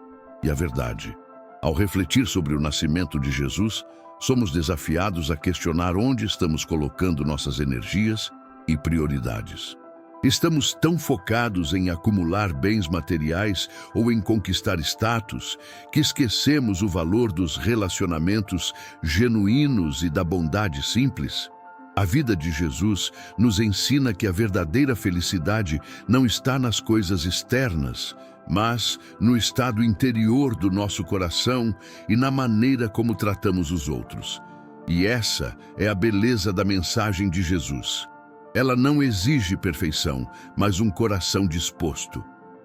e à verdade. Ao refletir sobre o nascimento de Jesus, somos desafiados a questionar onde estamos colocando nossas energias e prioridades. Estamos tão focados em acumular bens materiais ou em conquistar status que esquecemos o valor dos relacionamentos genuínos e da bondade simples? A vida de Jesus nos ensina que a verdadeira felicidade não está nas coisas externas, mas no estado interior do nosso coração e na maneira como tratamos os outros. E essa é a beleza da mensagem de Jesus. Ela não exige perfeição, mas um coração disposto.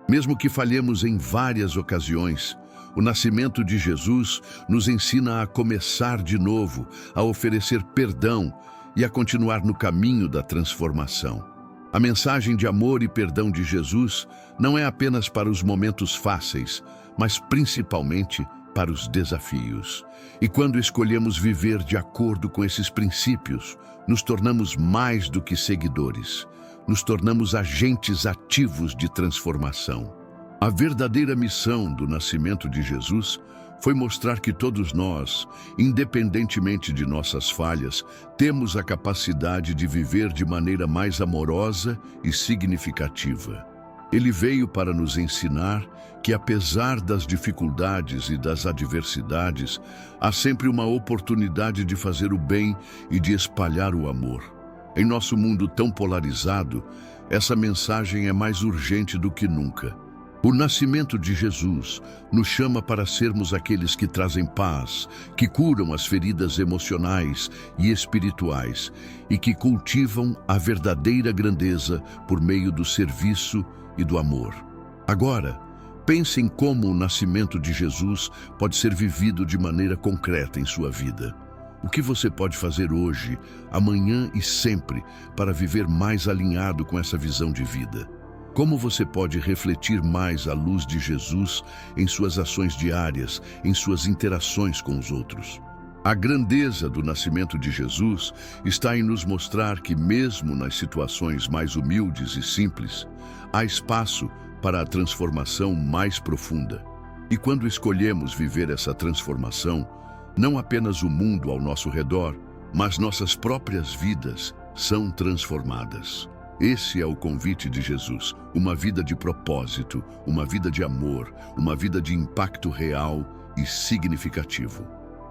Mesmo que falhemos em várias ocasiões, o nascimento de Jesus nos ensina a começar de novo, a oferecer perdão e a continuar no caminho da transformação. A mensagem de amor e perdão de Jesus não é apenas para os momentos fáceis, mas principalmente para os desafios. E quando escolhemos viver de acordo com esses princípios, nos tornamos mais do que seguidores. nos tornamos agentes ativos de transformação. A verdadeira missão do nascimento de Jesus foi mostrar que todos nós, independentemente de nossas falhas, temos a capacidade de viver de maneira mais amorosa e significativa. Ele veio para nos ensinar que, apesar das dificuldades e das adversidades, há sempre uma oportunidade de fazer o bem e de espalhar o amor. Em nosso mundo tão polarizado, essa mensagem é mais urgente do que nunca. O nascimento de Jesus nos chama para sermos aqueles que trazem paz, que curam as feridas emocionais e espirituais e que cultivam a verdadeira grandeza por meio do serviço e do amor. Agora, pense em como o nascimento de Jesus pode ser vivido de maneira concreta em sua vida. O que você pode fazer hoje, amanhã e sempre para viver mais alinhado com essa visão de vida? Como você pode refletir mais a luz de Jesus em suas ações diárias, em suas interações com os outros? A grandeza do nascimento de Jesus está em nos mostrar que, mesmo nas situações mais humildes e simples, há espaço para a transformação mais profunda. E quando escolhemos viver essa transformação, não apenas o mundo ao nosso redor, mas nossas próprias vidas são transformadas. Esse é o convite de Jesus, uma vida de propósito, uma vida de amor, uma vida de impacto real e significativo.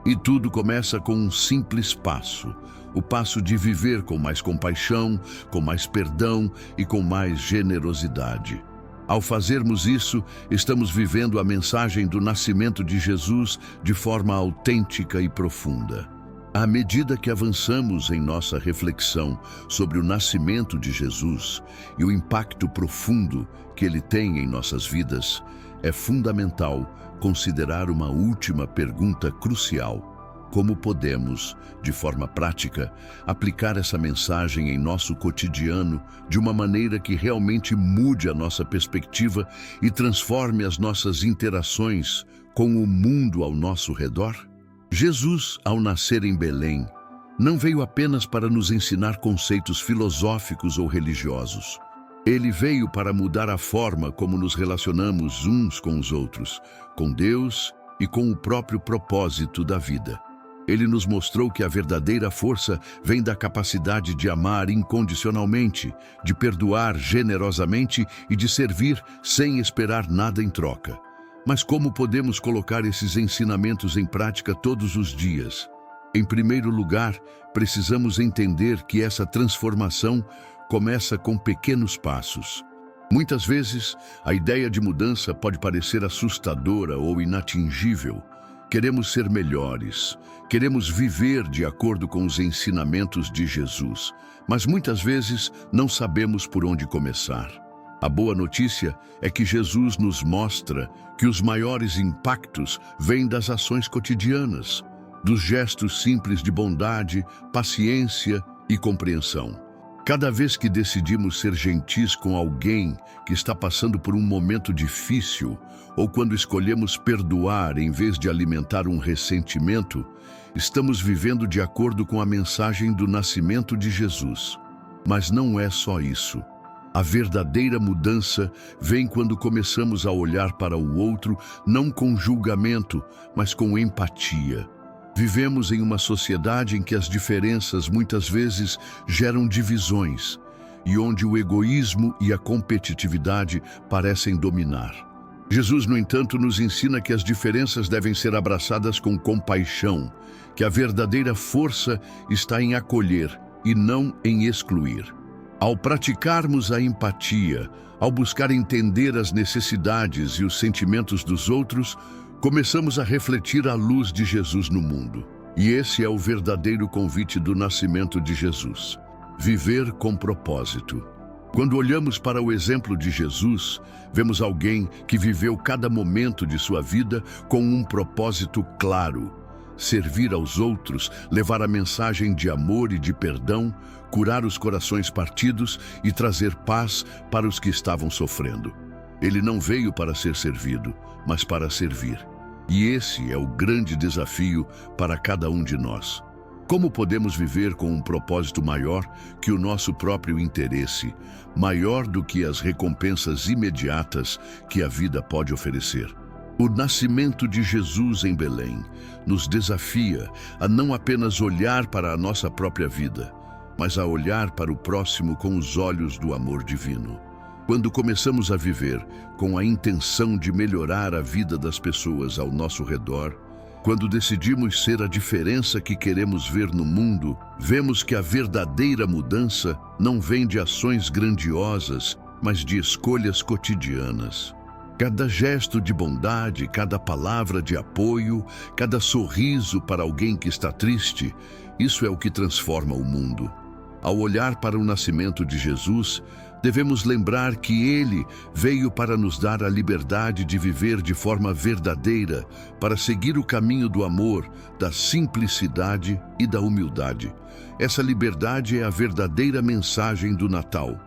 E tudo começa com um simples passo, o passo de viver com mais compaixão, com mais perdão e com mais generosidade. Ao fazermos isso, estamos vivendo a mensagem do nascimento de Jesus de forma autêntica e profunda. À medida que avançamos em nossa reflexão sobre o nascimento de Jesus e o impacto profundo que ele tem em nossas vidas, é fundamental considerar uma última pergunta crucial: como podemos, de forma prática, aplicar essa mensagem em nosso cotidiano de uma maneira que realmente mude a nossa perspectiva e transforme as nossas interações com o mundo ao nosso redor? Jesus, ao nascer em Belém, não veio apenas para nos ensinar conceitos filosóficos ou religiosos. Ele veio para mudar a forma como nos relacionamos uns com os outros, com Deus e com o próprio propósito da vida. Ele nos mostrou que a verdadeira força vem da capacidade de amar incondicionalmente, de perdoar generosamente e de servir sem esperar nada em troca. Mas como podemos colocar esses ensinamentos em prática todos os dias? Em primeiro lugar, precisamos entender que essa transformação começa com pequenos passos. Muitas vezes, a ideia de mudança pode parecer assustadora ou inatingível. Queremos ser melhores, queremos viver de acordo com os ensinamentos de Jesus, mas muitas vezes não sabemos por onde começar. A boa notícia é que Jesus nos mostra que os maiores impactos vêm das ações cotidianas, dos gestos simples de bondade, paciência e compreensão. Cada vez que decidimos ser gentis com alguém que está passando por um momento difícil, ou quando escolhemos perdoar em vez de alimentar um ressentimento, estamos vivendo de acordo com a mensagem do nascimento de Jesus. Mas não é só isso. A verdadeira mudança vem quando começamos a olhar para o outro não com julgamento, mas com empatia. Vivemos em uma sociedade em que as diferenças muitas vezes geram divisões e onde o egoísmo e a competitividade parecem dominar. Jesus, no entanto, nos ensina que as diferenças devem ser abraçadas com compaixão, que a verdadeira força está em acolher e não em excluir. Ao praticarmos a empatia, ao buscar entender as necessidades e os sentimentos dos outros, começamos a refletir a luz de Jesus no mundo. E esse é o verdadeiro convite do nascimento de Jesus: viver com propósito. Quando olhamos para o exemplo de Jesus, vemos alguém que viveu cada momento de sua vida com um propósito claro: servir aos outros, levar a mensagem de amor e de perdão, curar os corações partidos e trazer paz para os que estavam sofrendo. Ele não veio para ser servido, mas para servir. E esse é o grande desafio para cada um de nós. Como podemos viver com um propósito maior que o nosso próprio interesse, maior do que as recompensas imediatas que a vida pode oferecer? O nascimento de Jesus em Belém nos desafia a não apenas olhar para a nossa própria vida, mas a olhar para o próximo com os olhos do amor divino. Quando começamos a viver com a intenção de melhorar a vida das pessoas ao nosso redor, quando decidimos ser a diferença que queremos ver no mundo, vemos que a verdadeira mudança não vem de ações grandiosas, mas de escolhas cotidianas. Cada gesto de bondade, cada palavra de apoio, cada sorriso para alguém que está triste, isso é o que transforma o mundo. Ao olhar para o nascimento de Jesus, devemos lembrar que Ele veio para nos dar a liberdade de viver de forma verdadeira, para seguir o caminho do amor, da simplicidade e da humildade. Essa liberdade é a verdadeira mensagem do Natal.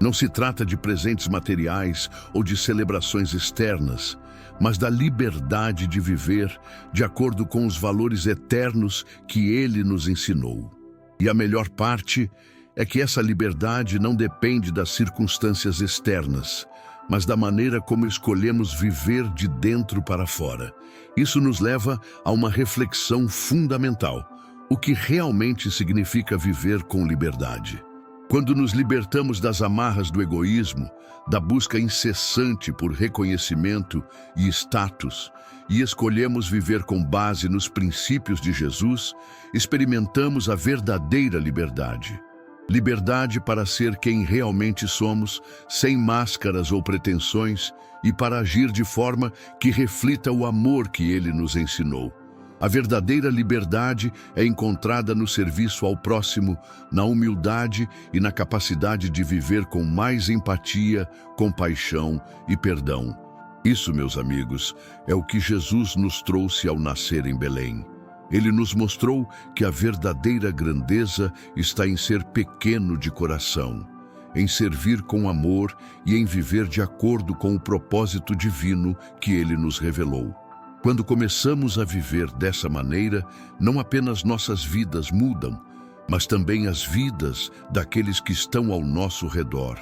Não se trata de presentes materiais ou de celebrações externas, mas da liberdade de viver de acordo com os valores eternos que Ele nos ensinou. E a melhor parte é que essa liberdade não depende das circunstâncias externas, mas da maneira como escolhemos viver de dentro para fora. Isso nos leva a uma reflexão fundamental: o que realmente significa viver com liberdade? Quando nos libertamos das amarras do egoísmo, da busca incessante por reconhecimento e status, e escolhemos viver com base nos princípios de Jesus, experimentamos a verdadeira liberdade. Liberdade para ser quem realmente somos, sem máscaras ou pretensões, e para agir de forma que reflita o amor que Ele nos ensinou. A verdadeira liberdade é encontrada no serviço ao próximo, na humildade e na capacidade de viver com mais empatia, compaixão e perdão. Isso, meus amigos, é o que Jesus nos trouxe ao nascer em Belém. Ele nos mostrou que a verdadeira grandeza está em ser pequeno de coração, em servir com amor e em viver de acordo com o propósito divino que Ele nos revelou. Quando começamos a viver dessa maneira, não apenas nossas vidas mudam, mas também as vidas daqueles que estão ao nosso redor.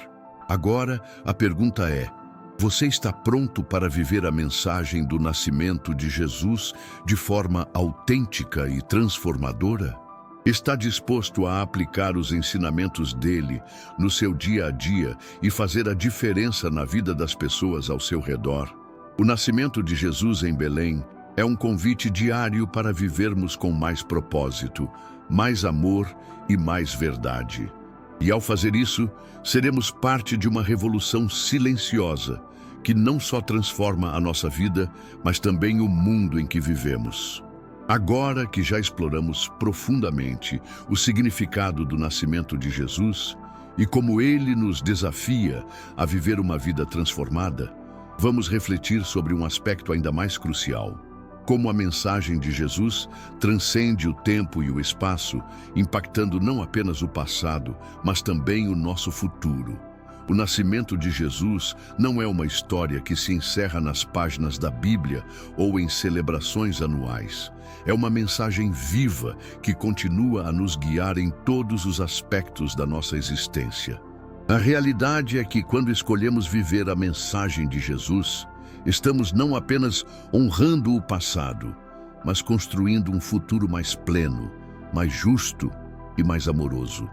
Agora, a pergunta é: você está pronto para viver a mensagem do nascimento de Jesus de forma autêntica e transformadora? Está disposto a aplicar os ensinamentos dele no seu dia a dia e fazer a diferença na vida das pessoas ao seu redor? O nascimento de Jesus em Belém é um convite diário para vivermos com mais propósito, mais amor e mais verdade. E ao fazer isso, seremos parte de uma revolução silenciosa que não só transforma a nossa vida, mas também o mundo em que vivemos. Agora que já exploramos profundamente o significado do nascimento de Jesus e como ele nos desafia a viver uma vida transformada, vamos refletir sobre um aspecto ainda mais crucial: como a mensagem de Jesus transcende o tempo e o espaço, impactando não apenas o passado, mas também o nosso futuro. O nascimento de Jesus não é uma história que se encerra nas páginas da Bíblia ou em celebrações anuais. É uma mensagem viva que continua a nos guiar em todos os aspectos da nossa existência. A realidade é que, quando escolhemos viver a mensagem de Jesus, estamos não apenas honrando o passado, mas construindo um futuro mais pleno, mais justo e mais amoroso.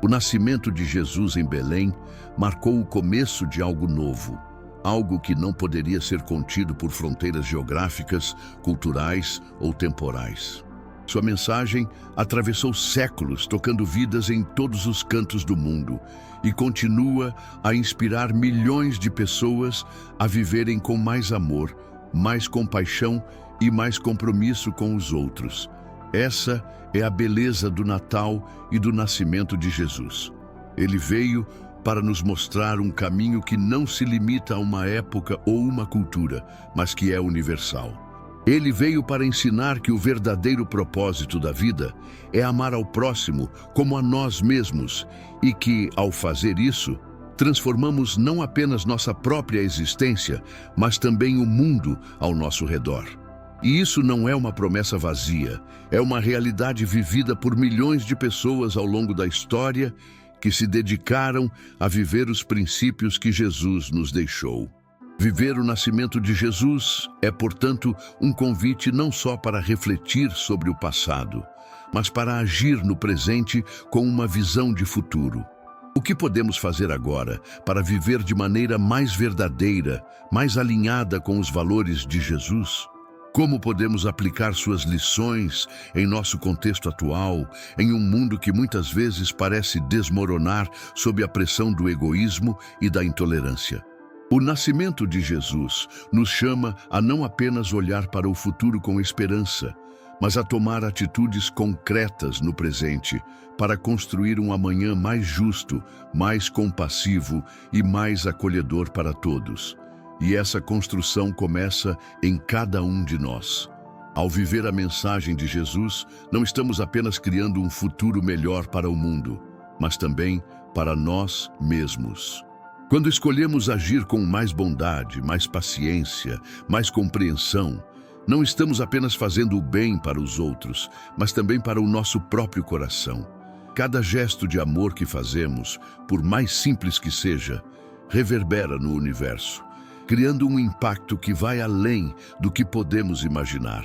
O nascimento de Jesus em Belém marcou o começo de algo novo, algo que não poderia ser contido por fronteiras geográficas, culturais ou temporais. Sua mensagem atravessou séculos, tocando vidas em todos os cantos do mundo, e continua a inspirar milhões de pessoas a viverem com mais amor, mais compaixão e mais compromisso com os outros. Essa é a beleza do Natal e do nascimento de Jesus. Ele veio para nos mostrar um caminho que não se limita a uma época ou uma cultura, mas que é universal. Ele veio para ensinar que o verdadeiro propósito da vida é amar ao próximo como a nós mesmos e que, ao fazer isso, transformamos não apenas nossa própria existência, mas também o mundo ao nosso redor. E isso não é uma promessa vazia, é uma realidade vivida por milhões de pessoas ao longo da história que se dedicaram a viver os princípios que Jesus nos deixou. Viver o nascimento de Jesus é, portanto, um convite não só para refletir sobre o passado, mas para agir no presente com uma visão de futuro. O que podemos fazer agora para viver de maneira mais verdadeira, mais alinhada com os valores de Jesus? Como podemos aplicar suas lições em nosso contexto atual, em um mundo que muitas vezes parece desmoronar sob a pressão do egoísmo e da intolerância? O nascimento de Jesus nos chama a não apenas olhar para o futuro com esperança, mas a tomar atitudes concretas no presente para construir um amanhã mais justo, mais compassivo e mais acolhedor para todos. E essa construção começa em cada um de nós. Ao viver a mensagem de Jesus, não estamos apenas criando um futuro melhor para o mundo, mas também para nós mesmos. Quando escolhemos agir com mais bondade, mais paciência, mais compreensão, não estamos apenas fazendo o bem para os outros, mas também para o nosso próprio coração. Cada gesto de amor que fazemos, por mais simples que seja, reverbera no universo, criando um impacto que vai além do que podemos imaginar.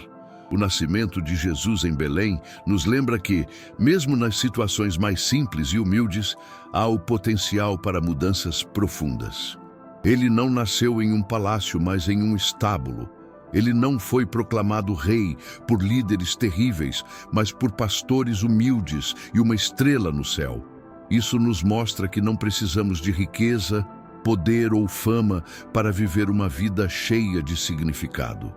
O nascimento de Jesus em Belém nos lembra que, mesmo nas situações mais simples e humildes, há o potencial para mudanças profundas. Ele não nasceu em um palácio, mas em um estábulo. Ele não foi proclamado rei por líderes terríveis, mas por pastores humildes e uma estrela no céu. Isso nos mostra que não precisamos de riqueza, poder ou fama para viver uma vida cheia de significado.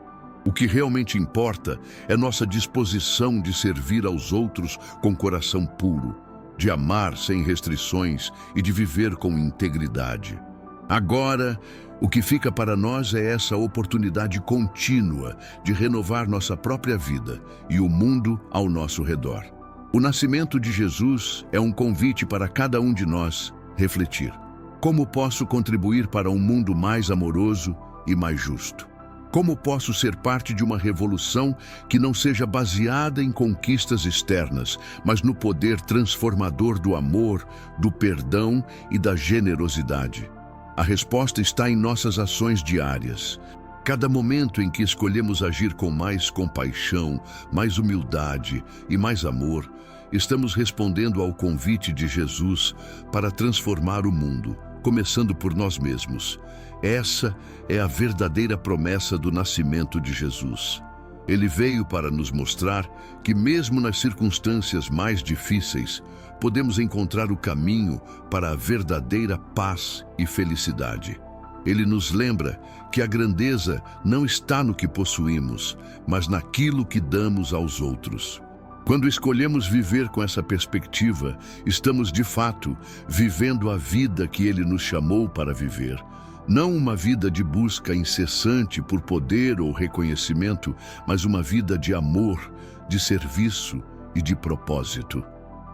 O que realmente importa é nossa disposição de servir aos outros com coração puro, de amar sem restrições e de viver com integridade. Agora, o que fica para nós é essa oportunidade contínua de renovar nossa própria vida e o mundo ao nosso redor. O nascimento de Jesus é um convite para cada um de nós refletir. Como posso contribuir para um mundo mais amoroso e mais justo? Como posso ser parte de uma revolução que não seja baseada em conquistas externas, mas no poder transformador do amor, do perdão e da generosidade? A resposta está em nossas ações diárias. Cada momento em que escolhemos agir com mais compaixão, mais humildade e mais amor, estamos respondendo ao convite de Jesus para transformar o mundo, começando por nós mesmos. Essa é a verdadeira promessa do nascimento de Jesus. Ele veio para nos mostrar que, mesmo nas circunstâncias mais difíceis, podemos encontrar o caminho para a verdadeira paz e felicidade. Ele nos lembra que a grandeza não está no que possuímos, mas naquilo que damos aos outros. Quando escolhemos viver com essa perspectiva, estamos de fato vivendo a vida que Ele nos chamou para viver. Não uma vida de busca incessante por poder ou reconhecimento, mas uma vida de amor, de serviço e de propósito.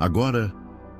Agora,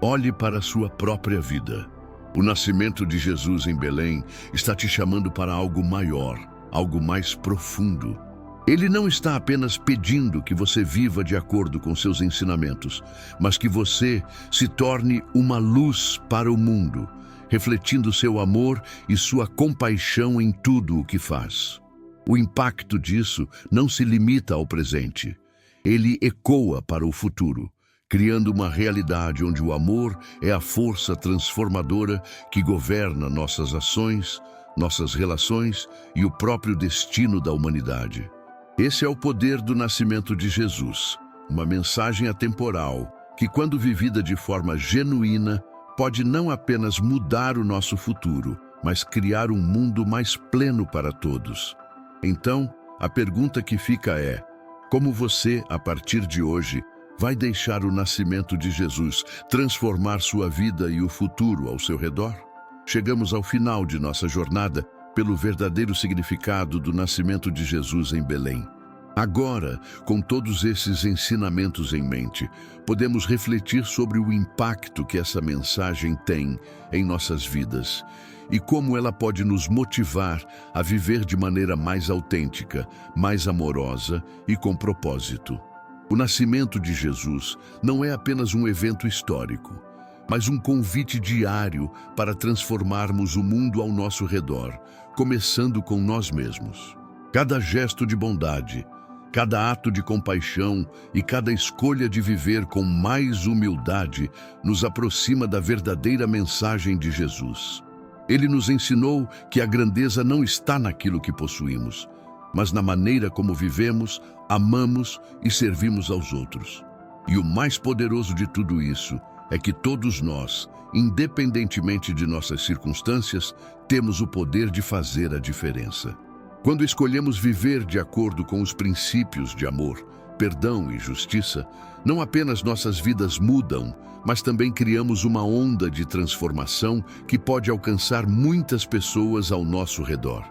olhe para a sua própria vida. O nascimento de Jesus em Belém está te chamando para algo maior, algo mais profundo. Ele não está apenas pedindo que você viva de acordo com seus ensinamentos, mas que você se torne uma luz para o mundo, refletindo seu amor e sua compaixão em tudo o que faz. O impacto disso não se limita ao presente. Ele ecoa para o futuro, criando uma realidade onde o amor é a força transformadora que governa nossas ações, nossas relações e o próprio destino da humanidade. Esse é o poder do nascimento de Jesus, uma mensagem atemporal que, quando vivida de forma genuína, pode não apenas mudar o nosso futuro, mas criar um mundo mais pleno para todos. Então, a pergunta que fica é: como você, a partir de hoje, vai deixar o nascimento de Jesus transformar sua vida e o futuro ao seu redor? Chegamos ao final de nossa jornada pelo verdadeiro significado do nascimento de Jesus em Belém. Agora, com todos esses ensinamentos em mente, podemos refletir sobre o impacto que essa mensagem tem em nossas vidas e como ela pode nos motivar a viver de maneira mais autêntica, mais amorosa e com propósito. O nascimento de Jesus não é apenas um evento histórico, mas um convite diário para transformarmos o mundo ao nosso redor, começando com nós mesmos. Cada gesto de bondade, cada ato de compaixão e cada escolha de viver com mais humildade nos aproxima da verdadeira mensagem de Jesus. Ele nos ensinou que a grandeza não está naquilo que possuímos, mas na maneira como vivemos, amamos e servimos aos outros. E o mais poderoso de tudo isso é que todos nós, independentemente de nossas circunstâncias, temos o poder de fazer a diferença. Quando escolhemos viver de acordo com os princípios de amor, perdão e justiça, não apenas nossas vidas mudam, mas também criamos uma onda de transformação que pode alcançar muitas pessoas ao nosso redor.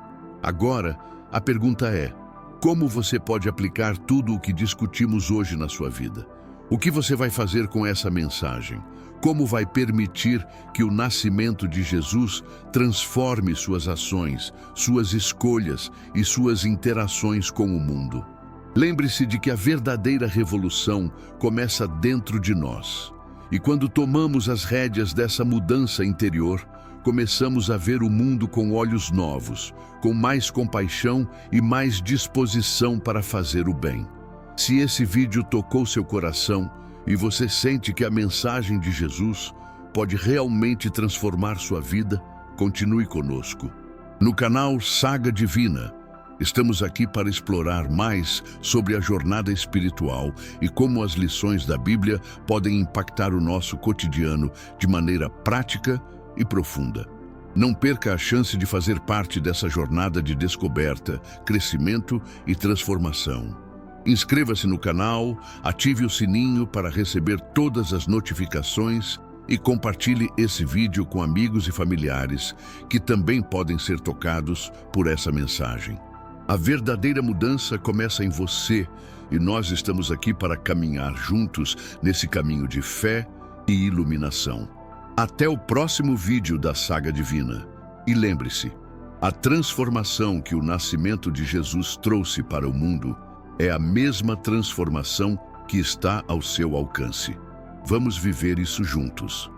Agora, a pergunta é: como você pode aplicar tudo o que discutimos hoje na sua vida? O que você vai fazer com essa mensagem? Como vai permitir que o nascimento de Jesus transforme suas ações, suas escolhas e suas interações com o mundo? Lembre-se de que a verdadeira revolução começa dentro de nós. E quando tomamos as rédeas dessa mudança interior, começamos a ver o mundo com olhos novos, com mais compaixão e mais disposição para fazer o bem. Se esse vídeo tocou seu coração e você sente que a mensagem de Jesus pode realmente transformar sua vida, continue conosco. No canal Saga Divina, estamos aqui para explorar mais sobre a jornada espiritual e como as lições da Bíblia podem impactar o nosso cotidiano de maneira prática e profunda. Não perca a chance de fazer parte dessa jornada de descoberta, crescimento e transformação. Inscreva-se no canal, ative o sininho para receber todas as notificações e compartilhe esse vídeo com amigos e familiares que também podem ser tocados por essa mensagem. A verdadeira mudança começa em você e nós estamos aqui para caminhar juntos nesse caminho de fé e iluminação. Até o próximo vídeo da Saga Divina. E lembre-se, a transformação que o nascimento de Jesus trouxe para o mundo é a mesma transformação que está ao seu alcance. Vamos viver isso juntos.